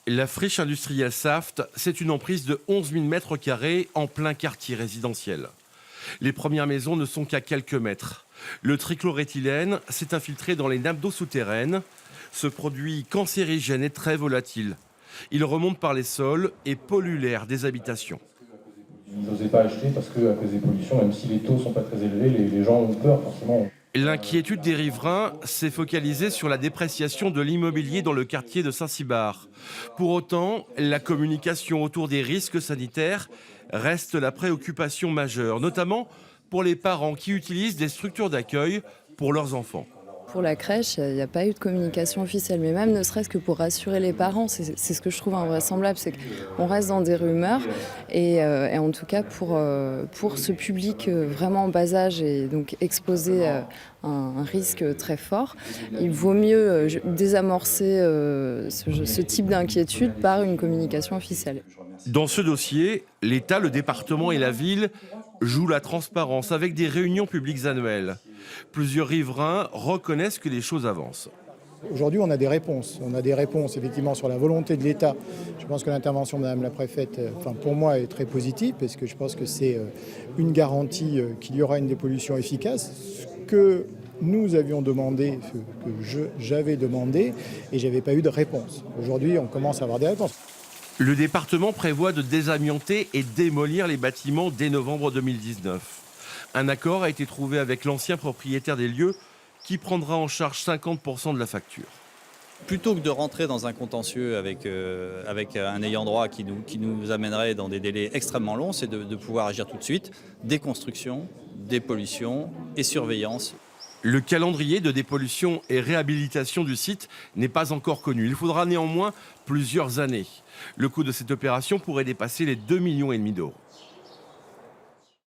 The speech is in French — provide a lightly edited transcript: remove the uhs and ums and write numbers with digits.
La friche industrielle Saft, c'est une emprise de 11 000 mètres carrés en plein quartier résidentiel. Les premières maisons ne sont qu'à quelques mètres. Le trichloréthylène s'est infiltré dans les nappes d'eau souterraines. Ce produit cancérigène est très volatile. Il remonte par les sols et pollue l'air des habitations. Ils n'osaient pas acheter parce qu'à cause des pollutions, même si les taux ne sont pas très élevés, les gens ont peur forcément. L'inquiétude des riverains s'est focalisée sur la dépréciation de l'immobilier dans le quartier de Saint-Cybard. Pour autant, la communication autour des risques sanitaires reste la préoccupation majeure, notamment pour les parents qui utilisent des structures d'accueil pour leurs enfants. Pour la crèche, il n'y a pas eu de communication officielle, mais même ne serait-ce que pour rassurer les parents, c'est ce que je trouve invraisemblable, c'est qu'on reste dans des rumeurs et en tout cas pour ce public vraiment en bas âge et donc exposé à un risque très fort, il vaut mieux désamorcer ce type d'inquiétude par une communication officielle. Dans ce dossier, l'État, le département et la ville jouent la transparence avec des réunions publiques annuelles. Plusieurs riverains reconnaissent que les choses avancent. Aujourd'hui, on a des réponses. On a des réponses effectivement sur la volonté de l'État. Je pense que l'intervention de Madame la Préfète, pour moi, est très positive parce que je pense que c'est une garantie qu'il y aura une dépollution efficace. Ce que nous avions demandé, ce que j'avais demandé, et je n'avais pas eu de réponse. Aujourd'hui, on commence à avoir des réponses. Le département prévoit de désamianter et démolir les bâtiments dès novembre 2019. Un accord a été trouvé avec l'ancien propriétaire des lieux qui prendra en charge 50% de la facture. Plutôt que de rentrer dans un contentieux avec un ayant droit qui nous amènerait dans des délais extrêmement longs, c'est de pouvoir agir tout de suite. Déconstruction, dépollution et surveillance. Le calendrier de dépollution et réhabilitation du site n'est pas encore connu. Il faudra néanmoins plusieurs années. Le coût de cette opération pourrait dépasser les 2,5 millions d'euros.